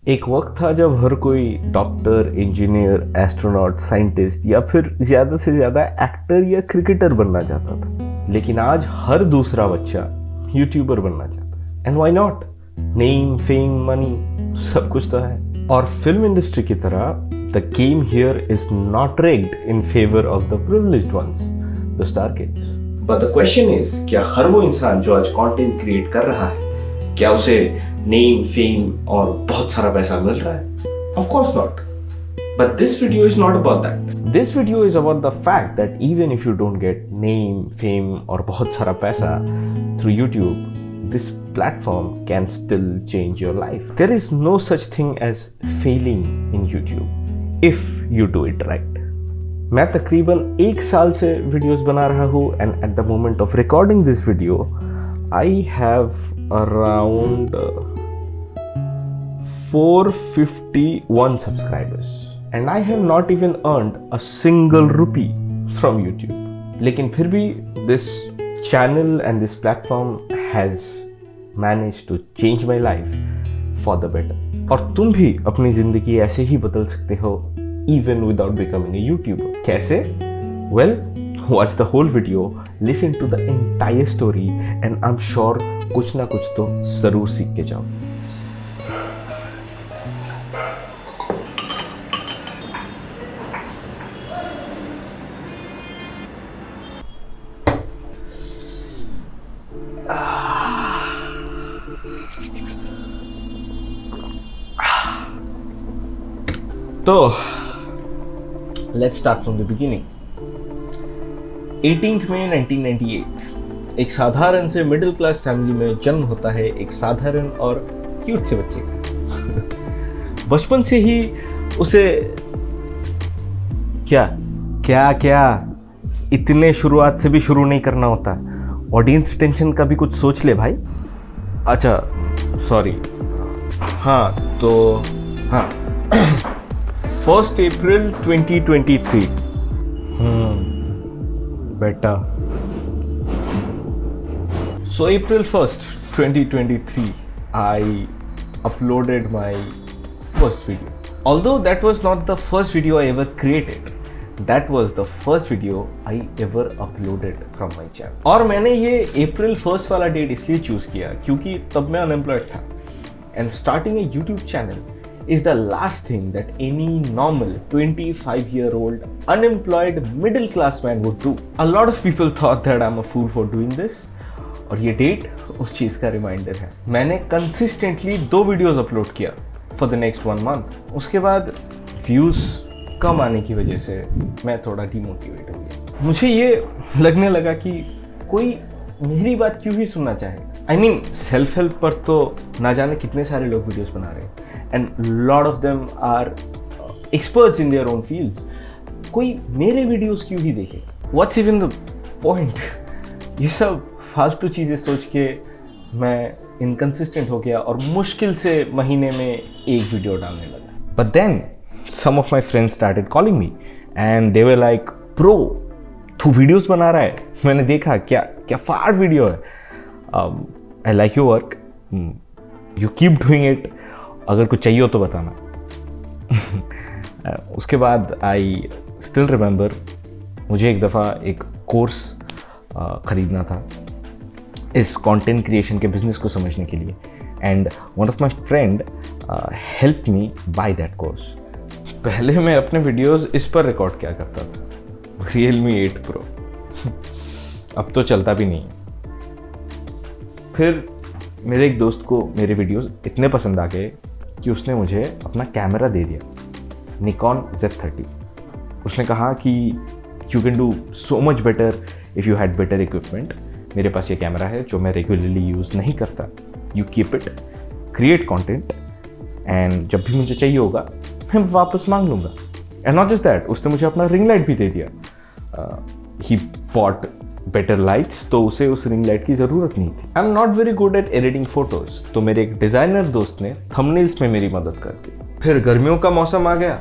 एक वक्त था जब हर कोई डॉक्टर, इंजीनियर, एस्ट्रोनॉट, साइंटिस्ट या फिर ज़्यादा से ज़्यादा एक्टर या क्रिकेटर बनना चाहता था। लेकिन आज हर दूसरा बच्चा यूट्यूबर बनना चाहता है। And why not? Name, fame, money सब कुछ तो है। और फिल्म इंडस्ट्री की तरह the game here is not rigged in favour of the privileged ones, the star kids. But the question is, क्या हर वो इंसान जो आज कंटेंट क्रिएट कर रहा है, क्या उसे नेम, फेम और बहुत सारा पैसा मिल रहा है? Of course not. But this video is not about that. This video is about the fact that even if you don't get name, fame और बहुत सारा पैसा through YouTube, this platform can still change your life. There is no such thing as failing in YouTube if you do it right. मैं तकरीबन 1 साल से videos बना रहा हूँ and at the moment of recording this video, I have around 451 subscribers and I have not even earned a single rupee from YouTube. लेकिन फिर भी this channel and this platform has managed to change my life for the better. और तुम भी अपनी जिंदगी ऐसे ही बदल सकते हो even without becoming a YouTuber. कैसे? Well, watch the whole video, listen to the entire story and I'm sure कुछ ना कुछ तो जरूर सीख के जाओ। तो let's start from the beginning. 18th मई 1998 एक साधारण से मिडिल क्लास फैमिली में जन्म होता है एक साधारण और क्यूट से बच्चे का। बचपन से ही उसे क्या इतने शुरुआत से भी शुरू नहीं करना होता। ऑडियंस टेंशन का भी कुछ सोच ले भाई। अच्छा सॉरी, हाँ तो हाँ 1st April 2023 बेटा। So April 1st 2023 I uploaded my first video. Although that was not the first video I ever created, that was the first video I ever uploaded from my channel. और मैंने ये April 1st वाला date इसलिए choose किया क्योंकि तब मैं unemployed था। And starting a YouTube channel is the last thing that any normal 25-year-old unemployed middle class man would do. A lot of people thought that I'm a fool for doing this. और ये date उस चीज़ का reminder है। मैंने consistently 2 videos upload किया for the next 1 month. उसके बाद views कम आने की वजह से मैं थोड़ा डिमोटिवेट हो गया। मुझे ये लगने लगा कि कोई मेरी बात क्यों ही सुनना चाहे। आई मीन सेल्फ हेल्प पर तो ना जाने कितने सारे लोग वीडियोस बना रहे हैं and lot of them are experts in their own fields. कोई मेरे वीडियोस क्यों ही देखे? What's even the point? ये सब फालतू चीज़ें सोच के मैं इनकंसिस्टेंट हो गया और मुश्किल से महीने में एक वीडियो डालने लगा। But then some of my friends started calling me and they were like, bro तू वीडियोस बना रहा है, मैंने देखा क्या फाड़ वीडियो है। I like your work, you keep doing it, अगर कुछ चाहिए हो तो बताना। उसके बाद आई स्टिल रिमेंबर मुझे एक दफ़ा एक कोर्स ख़रीदना था इस कंटेंट क्रिएशन के बिजनेस को समझने के लिए and one of my friend help me by that course. पहले मैं अपने वीडियोस इस पर रिकॉर्ड किया करता था, Realme 8 Pro। अब तो चलता भी नहीं है। फिर मेरे एक दोस्त को मेरे वीडियोस इतने पसंद आ गए कि उसने मुझे अपना कैमरा दे दिया, Nikon Z30। उसने कहा कि you can do so much better if you had better equipment. मेरे पास ये कैमरा है जो मैं रेगुलरली यूज़ नहीं करता, you keep it, create content and जब भी मुझे चाहिए होगा मैं वापस मांग लूँगा। एंड नॉट जस्ट दैट, उसने मुझे अपना रिंग लाइट भी दे दिया। ही बॉट बेटर लाइट्स, तो उसे उस रिंग लाइट की ज़रूरत नहीं थी। I am not very good at editing photos, तो मेरे एक डिज़ाइनर दोस्त ने थंबनेल्स में मेरी मदद कर दी। फिर गर्मियों का मौसम आ गया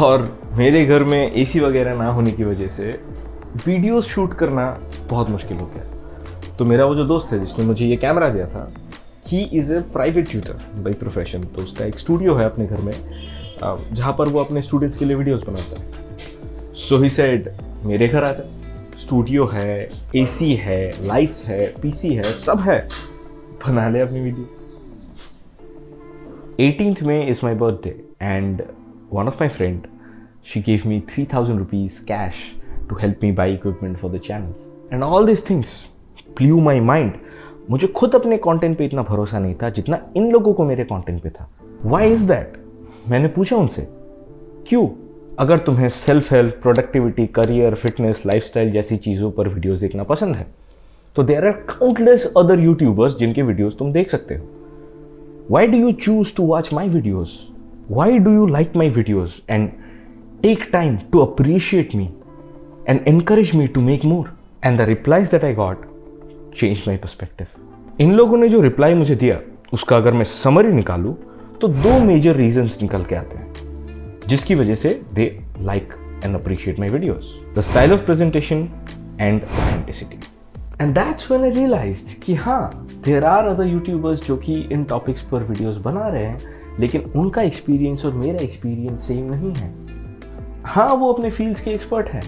और मेरे घर में एसी वगैरह ना होने की वजह से वीडियोस शूट करना बहुत मुश्किल हो गया। तो मेरा वो जो दोस्त है जिसने मुझे ये कैमरा दिया था, he is a private tutor by profession. तो उसका एक स्टूडियो है अपने घर में जहाँ पर वो अपने स्टूडेंट्स के लिए वीडियोस बनाता है। सो ही सेड मेरे घर आ जा, स्टूडियो है, एसी है, लाइट्स है, पीसी है, सब है, बना ले अपनी video. 18th May is my birthday and one of my friend, she gave me 3,000 rupees cash to help me buy equipment for the channel. And all these things blew my mind. मुझे खुद अपने content पे इतना भरोसा नहीं था जितना इन लोगों को मेरे कंटेंट पे था। Why is that? मैंने पूछा उनसे, क्यों? अगर तुम्हें self help, productivity, career, fitness, lifestyle जैसी चीज़ों पर वीडियोस देखना पसंद है तो there are countless other YouTubers जिनके वीडियोस तुम देख सकते हो। Why do you choose to watch my videos? Why do you like my videos and take time to appreciate me and encourage me to make more? And the replies that I got changed my perspective. इन लोगों ने जो reply मुझे दिया उसका अगर मैं summary निकालूं तो 2 मेजर रीजंस निकल के आते हैं जिसकी वजह से they like and appreciate my videos. The style of presentation and authenticity. And that's when I realized कि हाँ, देयर आर अदर यूट्यूबर्स जो कि इन टॉपिक्स पर वीडियोस बना रहे हैं लेकिन उनका एक्सपीरियंस और मेरा एक्सपीरियंस सेम नहीं है। हाँ, वो अपने फील्ड्स के एक्सपर्ट हैं,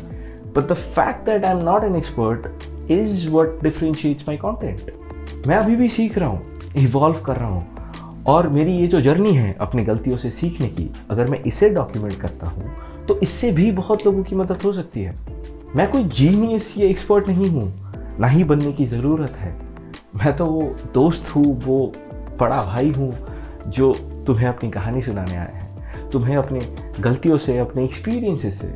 but the fact that I am not an expert is what differentiates my content. मैं अभी भी सीख रहा हूँ, इवॉल्व कर रहा हूँ, और मेरी ये जो जर्नी है अपनी गलतियों से सीखने की, अगर मैं इसे डॉक्यूमेंट करता हूँ तो इससे भी बहुत लोगों की मदद हो सकती है। मैं कोई जीनियस या एक्सपर्ट नहीं हूँ, ना ही बनने की ज़रूरत है। मैं तो वो दोस्त हूँ, वो बड़ा भाई हूँ जो तुम्हें अपनी कहानी सुनाने आया है, तुम्हें अपने गलतियों से, अपने एक्सपीरियंसेस से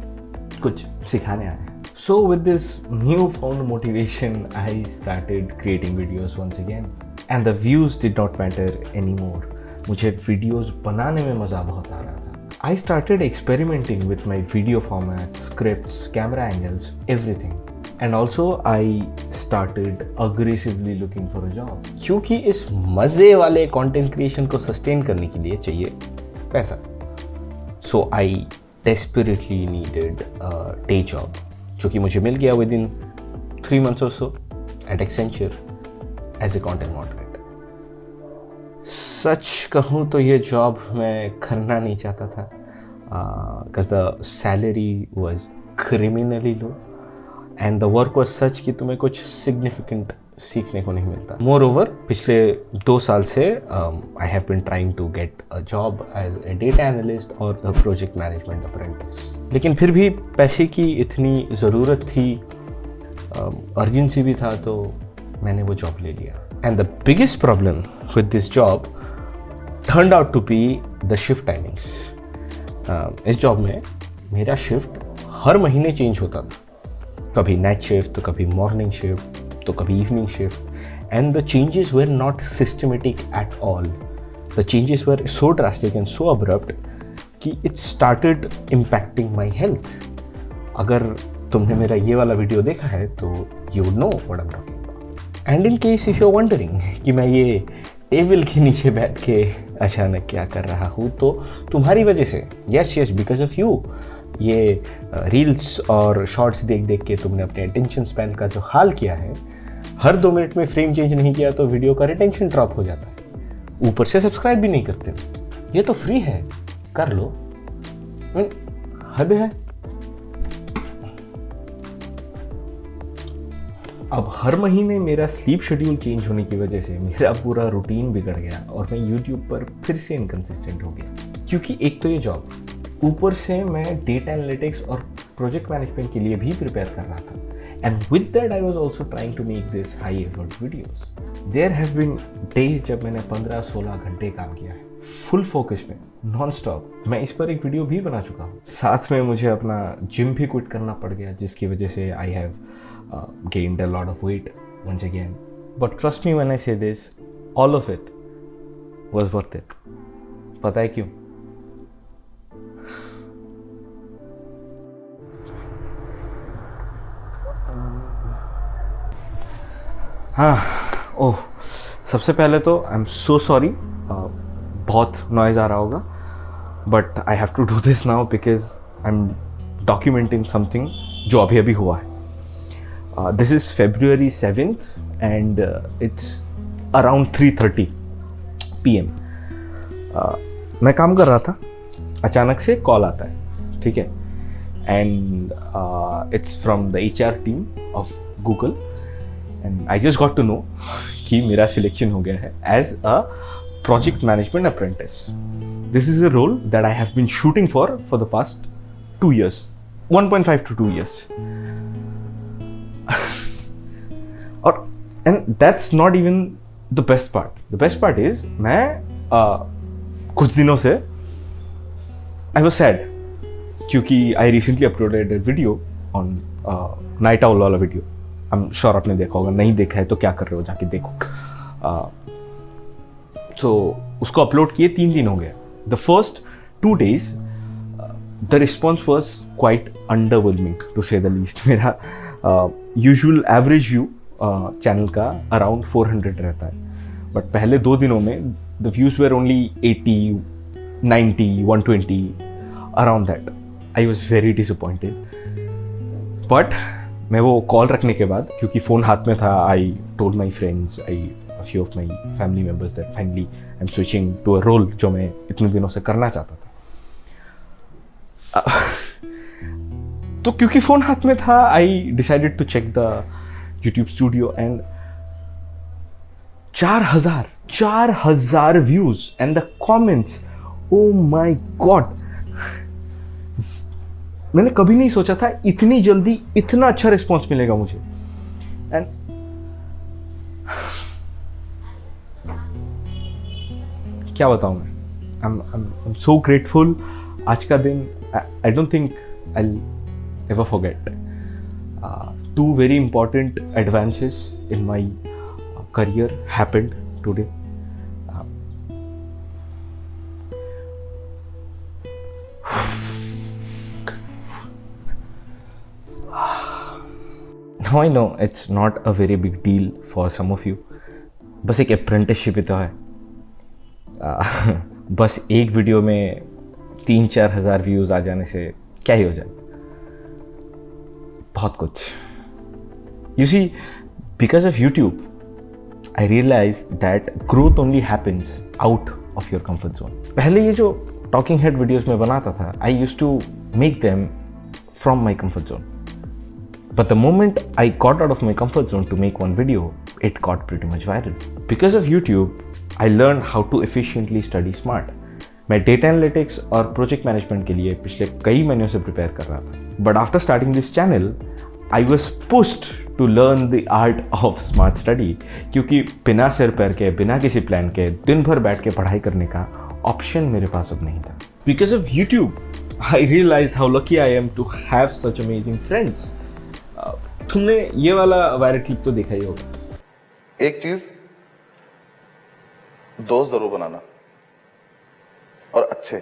कुछ सिखाने आया है। So with this new found motivation I started creating videos once again and the views did not matter anymore. मुझे वीडियोस बनाने में मज़ा बहुत आ रहा था। I started experimenting with my video formats, scripts, camera angles, everything. And also I started aggressively looking for a job. क्योंकि इस मज़े वाले content creation को sustain करने के लिए चाहिए पैसा. So I desperately needed a day job, जो कि मुझे मिल गया within 3 months or so at Accenture as a content moderator. सच कहूँ तो ये जॉब मैं करना नहीं चाहता था because the salary was criminally low and the work was such कि तुम्हें कुछ सिग्निफिकेंट सीखने को नहीं मिलता। मोर ओवर पिछले 2 साल से I have been trying to get a job as a data analyst और अ प्रोजेक्ट मैनेजमेंट अप्रेंटिस, लेकिन फिर भी पैसे की इतनी ज़रूरत थी, अर्जेंसी भी था, तो मैंने वो जॉब ले लिया। And the biggest problem with this job turned out to be the shift timings. इस जॉब में मेरा शिफ्ट हर महीने चेंज होता था, कभी नाइट शिफ्ट तो कभी मॉर्निंग शिफ्ट तो कभी evening shift, and the changes were not systematic at all. The changes were so drastic and so abrupt कि it started impacting my health. अगर तुमने मेरा ये वाला वीडियो देखा है तो you would know what I am talking. And in case if you are wondering कि मैं ये टेबल के नीचे बैठ के अचानक क्या कर रहा हूँ, तो तुम्हारी वजह से, यस बिकॉज ऑफ यू। ये रील्स और शॉर्ट्स देख देख के तुमने अपने अटेंशन स्पैन का जो हाल किया है, हर 2 मिनट में फ्रेम चेंज नहीं किया तो वीडियो का रिटेंशन ड्रॉप हो जाता है, ऊपर से सब्सक्राइब भी नहीं करते। ये तो फ्री है, कर लो, हद है। अब हर महीने मेरा स्लीप शेड्यूल चेंज होने की वजह से मेरा पूरा रूटीन बिगड़ गया और मैं यूट्यूब पर फिर से इनकंसिस्टेंट हो गया, क्योंकि एक तो ये जॉब, ऊपर से मैं डेटा एनालिटिक्स और प्रोजेक्ट मैनेजमेंट के लिए भी प्रिपेयर कर रहा था। And with that I was also trying to make this high effort videos. There have been days जब मैंने 15-16 घंटे काम किया है, फुल फोकस में, नॉन स्टॉप। मैं इस पर एक वीडियो भी बना चुका हूँ। साथ में मुझे अपना जिम भी क्विट करना पड़ गया, जिसकी वजह से I have gained a lot of weight once again. But trust me when I say this, all of it was worth it. पता है क्यों? हाँ, ओह, सबसे पहले तो आई एम सो सॉरी, बहुत नॉइज़ आ रहा होगा, but I have to do this now because I am documenting something जो अभी अभी हुआ है। This is February 7th and it's around 3:30 PM. मैं काम कर रहा था, अचानक से कॉल आता है, ठीक है, and it's from the HR team of Google and I just got to know कि मेरा सिलेक्शन हो गया है as a project management apprentice. This is a role that I have been shooting for the past 2 years, 1.5 to 2 years. और and that's not even the best part. The best part is मैं कुछ दिनों से I was sad क्योंकि I recently uploaded a video on Night Owl वाला video. I'm sure आपने देखा होगा, नहीं देखा है तो क्या कर रहे हो, जाके देखो. So उसको अपलोड किए 3 दिन हो गए. The first 2 days the response was quite underwhelming to say the least. मेरा usual average view चैनल का अराउंड 400 रहता है, बट पहले 2 दिनों में the views were only 80, 90, 120, around that. I was very disappointed. But मैं वो कॉल रखने के बाद, क्योंकि फ़ोन हाथ में था, I told my friends, a few of my family members that finally I'm switching to a role जो मैं इतने दिनों से करना चाहता था. तो क्योंकि फ़ोन हाथ में था, I decided to check the YouTube studio and 4,000 views and the comments. Oh my God. मैंने कभी नहीं सोचा था इतनी जल्दी इतना अच्छा रिस्पॉन्स मिलेगा मुझे. एंड क्या बताऊं मैं, I'm so grateful. आज का दिन I don't think I'll ever forget. 2 very important advances in my career happened today. Now I know it's not a very big deal for some of you. बस एक apprenticeship ही तो है. बस एक video में 3-4 हज़ार व्यूज़ आ जाने से क्या ही हो जाए. बहुत कुछ. You see, because of YouTube, I realized that growth only happens out of your comfort zone. पहले ये जो talking head videos में बनाता था, I used to make them from my comfort zone. But the moment I got out of my comfort zone to make one video, it got pretty much viral. Because of YouTube, I learned how to efficiently study smart. मैं data analytics और project management के लिए पिछले कई महीनों से prepare कर रहा था. But after starting this channel, I was pushed to learn the art of smart study, क्योंकि बिना सिर पैर के, बिना किसी प्लान के, दिन भर बैठ के पढ़ाई करने का ऑप्शन मेरे पास अब नहीं था. Because of YouTube, I realized how lucky I am to have such amazing friends. तुमने ये वाला वायरल क्लिप तो देखा ही होगा. एक चीज, दोस्त जरूर बनाना, और अच्छे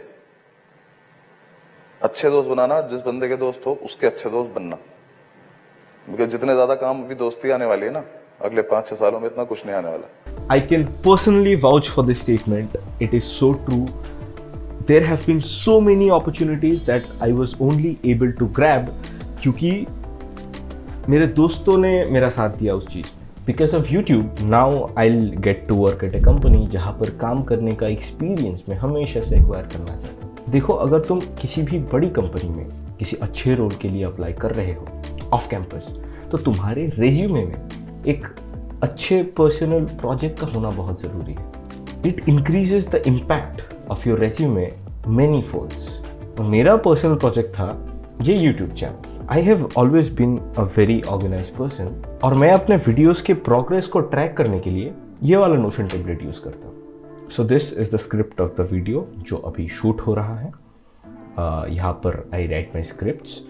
दोस्त बनाना. जिस बंदे के दोस्त हो उसके अच्छे दोस्त बनना. क्योंकि जितने ज्यादा काम अभी दोस्ती आने वाली है ना, अगले 5-6 सालों में इतना कुछ नहीं आने वाला. I can personally vouch for this statement. It is so true. There have been so many opportunities that I was only able to grab क्योंकि मेरे दोस्तों ने मेरा साथ दिया उस चीज़ में. Because of YouTube, now I'll get to work at a company जहाँ पर काम करने का एक्सपीरियंस मैं हमेशा से एक्वायर करना चाहता हूँ. देखो, अगर तुम किसी भी बड़ी कंपनी में किसी अच्छे रोल के लिए अप्लाई कर रहे हो ऑफ कैंपस, तो तुम्हारे रेज्यूमे में एक अच्छे पर्सनल प्रोजेक्ट का होना बहुत ज़रूरी है. It increases the impact of your resume many folds. और मेरा पर्सनल प्रोजेक्ट था ये YouTube channel. I have always been a very organize person, और मैं अपने वीडियोज़ के प्रोग्रेस को ट्रैक करने के लिए ये वाला नोशन टेम्पलेट यूज़ करता हूँ. So this is the script of the video जो अभी शूट हो रहा है. यहाँ पर आई right my scripts.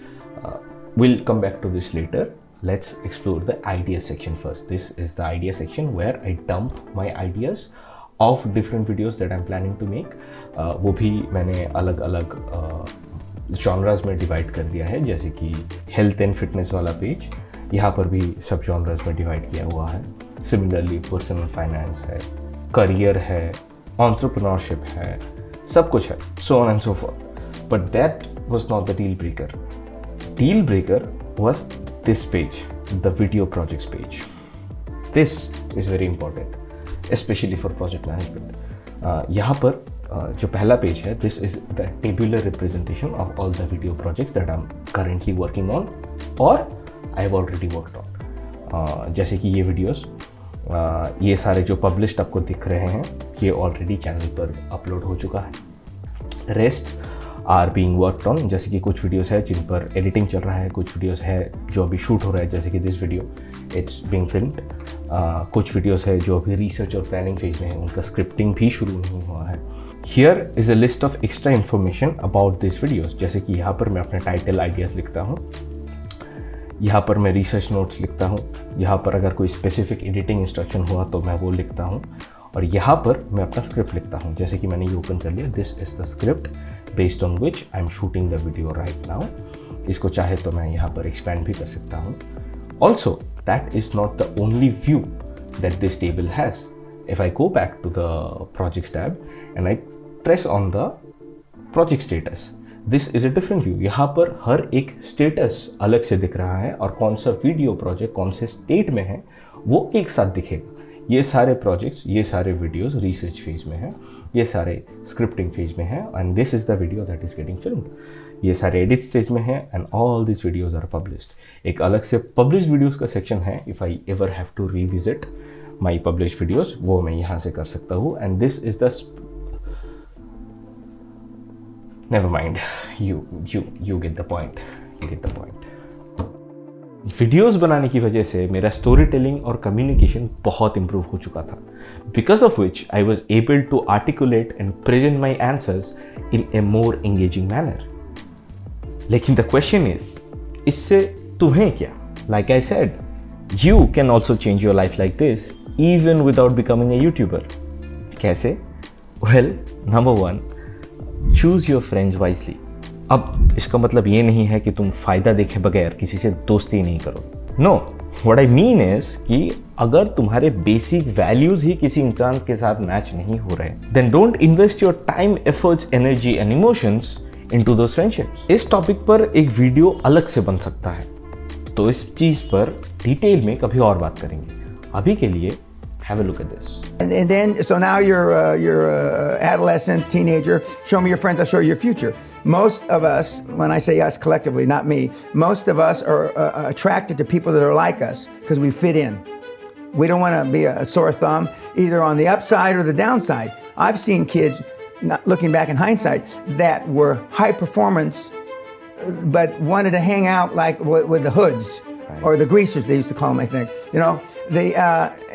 We'll come back to this later. Let's explore the idea section first. This is the idea section where I dump my ideas of different videos that I'm planning to make. वो भी मैंने अलग अलग genres में divide कर दिया है, जैसे कि हेल्थ एंड फिटनेस वाला पेज, यहाँ पर भी सब genres में डिवाइड किया हुआ है. सिमिलरली पर्सनल फाइनेंस है, करियर है, एंटरप्रेन्योरशिप है, सब कुछ है, so on and so forth. But that was not the deal breaker. Deal breaker was this page, the video projects page. This is very important, especially for project management. यहाँ पर जो पहला page है, this is the tabular representation of all the video projects that I am currently working on और I have already worked on. जैसे कि ये videos, ये सारे जो पब्लिश्ड आपको दिख रहे हैं, ये ऑलरेडी चैनल पर अपलोड हो चुका है। Rest are being worked on, जैसे कि कुछ वीडियोस है जिन पर एडिटिंग चल रहा है, कुछ वीडियोस है जो अभी शूट हो रहा है, जैसे कि this video it's being filmed. कुछ वीडियोस है जो अभी रिसर्च और प्लानिंग फेज में है, उनका स्क्रिप्टिंग भी शुरू नहीं हुआ है। Here is a list of extra information about this videos, जैसे कि यहाँ पर मैं अपने टाइटल आइडियाज़ लिखता हूँ, यहाँ पर मैं रिसर्च नोट्स लिखता हूँ, यहाँ पर अगर कोई स्पेसिफिक एडिटिंग इंस्ट्रक्शन हुआ तो मैं वो लिखता हूँ, और यहाँ पर मैं अपना स्क्रिप्ट लिखता हूँ। जैसे कि मैंने ये ओपन कर लिया, this is the script based on which I am shooting the video right now. इसको चाहे तो मैं यहाँ पर एक्सपैंड भी कर सकता हूँ। Also that is not the only view that this table has. If I go back to the projects tab and I press on the project status, this is a different view. यहाँ पर हर एक status अलग से दिख रहा है और कौन सा वीडियो प्रोजेक्ट कौन से स्टेट में है वो एक साथ दिखेगा। ये सारे प्रोजेक्ट्स, ये सारे वीडियोस रिसर्च फेज में हैं, ये सारे स्क्रिप्टिंग फेज में हैं, and this is the video that is getting filmed. ये सारे एडिट स्टेज में हैं and all this videos are published. एक अलग से पब्लिश्ड वीडियोस का सेक्शन है। If I ever have to revisit my published videos, वो मैं यहाँ से कर सकता हूँ। And this is the never mind, you get the point, you get the point। Videos बनाने की वजह से मेरा स्टोरी टेलिंग और कम्युनिकेशन बहुत इंप्रूव हो चुका था, because of which I was able to articulate and present my answers in a more engaging manner. लेकिन द क्वेश्चन इज, इससे तुम्हें क्या? Like I said, you can also change your life like this even without becoming a YouTuber. कैसे? Well, number 1, choose your friends wisely. अब इसका मतलब ये नहीं है कि तुम फायदा देखे बगैर किसी से दोस्ती नहीं करो। No, what I mean is कि अगर तुम्हारे बेसिक वैल्यूज ही किसी इंसान के साथ मैच नहीं हो रहे, then don't invest your time, efforts, energy and emotions into those friendships. इस टॉपिक पर एक वीडियो अलग से बन सकता है, तो इस चीज पर डिटेल में कभी और बात करेंगे। अभी के लिए have a look at this. And then, so now you're adolescent, teenager. Show me your friends, I'll show you your future. Most of us, when I say us collectively, not me, most of us are attracted to people that are like us because we fit in. We don't want to be a sore thumb, either on the upside or the downside. I've seen kids, looking back in hindsight, that were high performance, but wanted to hang out like with the hoods. Right. Or the greasers, they used to call them, I think. You know,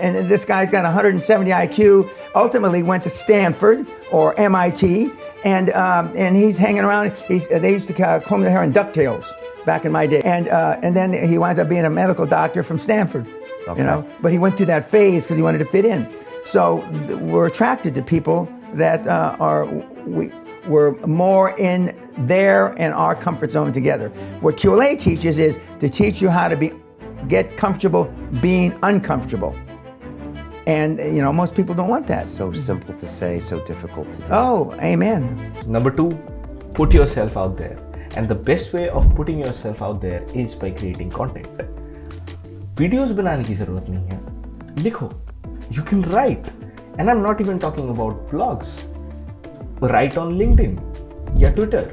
and this guy's got 170 IQ. Ultimately, went to Stanford or MIT, and he's hanging around. They used to comb their hair in ducktails back in my day, and then he winds up being a medical doctor from Stanford. Okay. You know, but he went through that phase because he wanted to fit in. So we're attracted to people that we're more in their and our comfort zone together. What QLA teaches is to teach you how to get comfortable being uncomfortable. And you know, most people don't want that. So simple to say, so difficult to do. Oh, amen. Number 2, put yourself out there. And the best way of putting yourself out there is by creating content. Videos बनाने की जरूरत नहीं है, लिखो. You can write. And I'm not even talking about blogs. Right on LinkedIn या Twitter.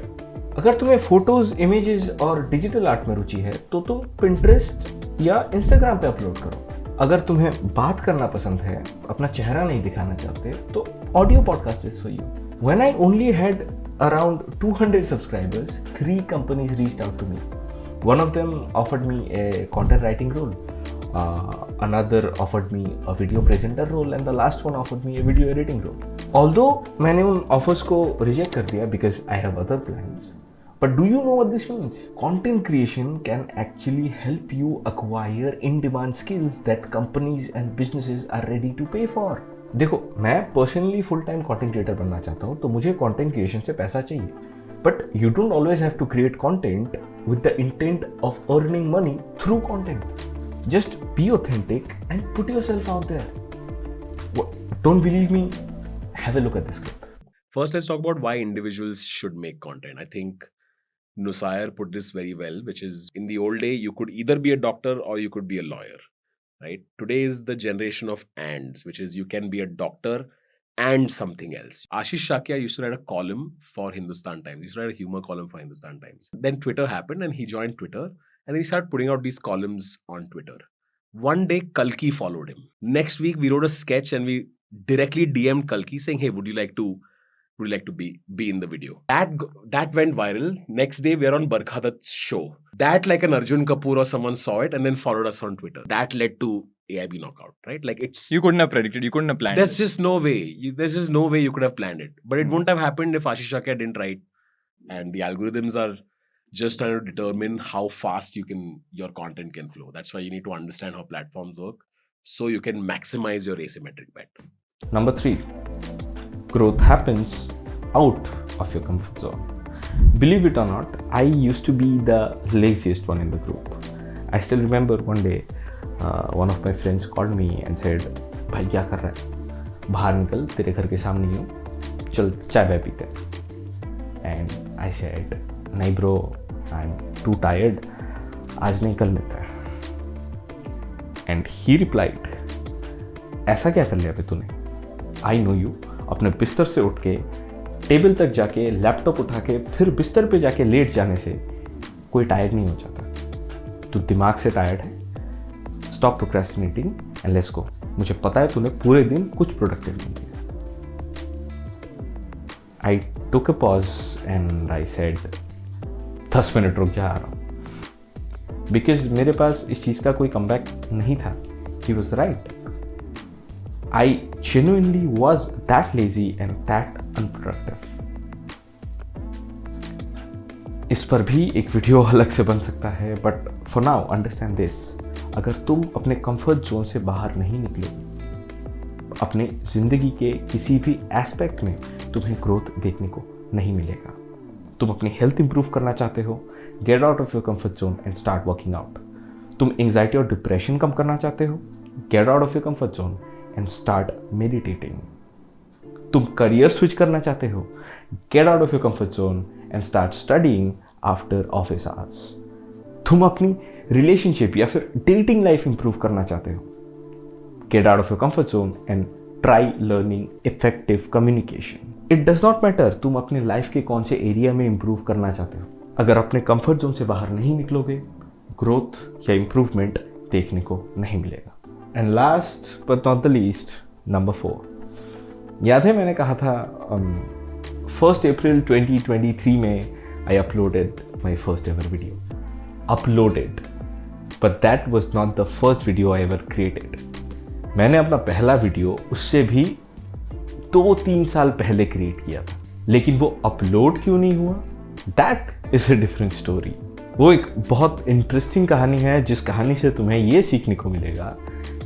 अगर तुम्हें photos, images और डिजिटल आर्ट में रुचि है तो तुम पिंटरेस्ट या इंस्टाग्राम पे अपलोड करो। अगर तुम्हें बात करना पसंद है, अपना चेहरा नहीं दिखाना चाहते, तो audio podcast is for you. When I only had around 200 subscribers, 3 companies reached out to me. One of them offered me a content writing role. Another offered me a video presenter role, and the last one offered me a video editing role. Although मैंने उन offers को reject कर दिया because I have other plans. But do you know what this means? Content creation can actually help you acquire in-demand skills that companies and businesses are ready to pay for. देखो, मैं personally full time content creator बनना चाहता हूँ, तो मुझे content creation से पैसा चाहिए. But you don't always have to create content with the intent of earning money through content. Just be authentic and put yourself out there. Don't believe me? Have a look at this clip. First, let's talk about why individuals should make content. I think Nusair put this very well, which is in the old day, you could either be a doctor or you could be a lawyer, right? Today is the generation of ands, which is you can be a doctor and something else. Ashish Shakya used to write a column for Hindustan Times. He used to write a humor column for Hindustan Times. Then Twitter happened and he joined Twitter and then he started putting out these columns on Twitter. One day Kalki followed him. Next week we wrote a sketch and we directly DM'd Kalki saying, hey, would you like to be in the video? That went viral. Next day we're on Barkha Dutt's show. That like an Arjun Kapoor or someone saw it and then followed us on Twitter. That led to AIB knockout, right? Like it's... You couldn't have predicted, you couldn't have planned There's it. just no way. There's just no way you could have planned it. But it wouldn't have happened if Ashish Shakya didn't write. And the algorithms are just trying to determine how fast your content can flow. That's why you need to understand how platforms work so you can maximize your asymmetric bet. Number 3, growth happens out of your comfort zone. Believe it or not, I used to be the laziest one in the group. I still remember one day, one of my friends called me and said, भाई क्या कर रहा है? बाहर निकल, तेरे घर के सामने ही हूँ, चल चाय बाय पीते हैं. And I said, नहीं bro, I'm too tired, आज नहीं कल मिलता है. And he replied, ऐसा क्या कर लिया बे तूने? I know you. अपने बिस्तर से उठ के टेबल तक जाके लैपटॉप उठा के फिर बिस्तर पे जाके लेट जाने से कोई टायर्ड नहीं हो जाता. तू दिमाग से टायर्ड है. Stop procrastinating and let's go. मुझे पता है तूने पूरे दिन कुछ प्रोडक्टिव नहीं किया. I took a pause and I said 10 minute रुक जा, आ रहा हूँ. बिकॉज मेरे पास इस चीज़ का कोई कमबैक नहीं था. He was right. I genuinely was that lazy and that unproductive. इस पर भी एक वीडियो अलग से बन सकता है, but for now understand this. अगर तुम अपने कंफर्ट जोन से बाहर नहीं निकले, अपने जिंदगी के किसी भी एस्पेक्ट में तुम्हें ग्रोथ देखने को नहीं मिलेगा. तुम अपनी हेल्थ इंप्रूव करना चाहते हो, get out of your comfort zone and start working out. तुम एंजाइटी और डिप्रेशन कम करना चाहते हो, get out of your comfort zone and start meditating. तुम करियर स्विच करना चाहते हो, get out of your comfort zone and start studying after office hours. तुम अपनी रिलेशनशिप या फिर डेटिंग लाइफ इंप्रूव करना चाहते हो, get out of your comfort zone and try learning effective communication. It does not matter तुम अपनी life के कौन से एरिया में इंप्रूव करना चाहते हो. अगर अपने कंफर्ट जोन से बाहर नहीं निकलोगे, ग्रोथ या इंप्रूवमेंट देखने को नहीं मिलेगा. And last but not the least, number 4. याद है मैंने कहा था 1 अप्रैल 2023 में I uploaded my first ever video. Uploaded, but that was not the first video I ever created. मैंने अपना पहला वीडियो उससे भी 2-3 साल पहले क्रिएट किया था, लेकिन वो अपलोड क्यों नहीं हुआ, that is a different story. वो एक बहुत इंटरेस्टिंग कहानी है, जिस कहानी से तुम्हें ये सीखने को मिलेगा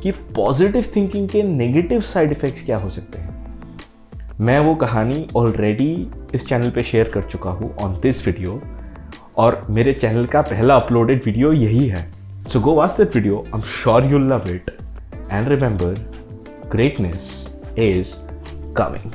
कि पॉजिटिव थिंकिंग के नेगेटिव साइड इफेक्ट्स क्या हो सकते हैं. मैं वो कहानी ऑलरेडी इस चैनल पे शेयर कर चुका हूँ ऑन दिस वीडियो, और मेरे चैनल का पहला अपलोडेड वीडियो यही है. So go watch that video, I am sure you will love it. And remember, greatness is coming.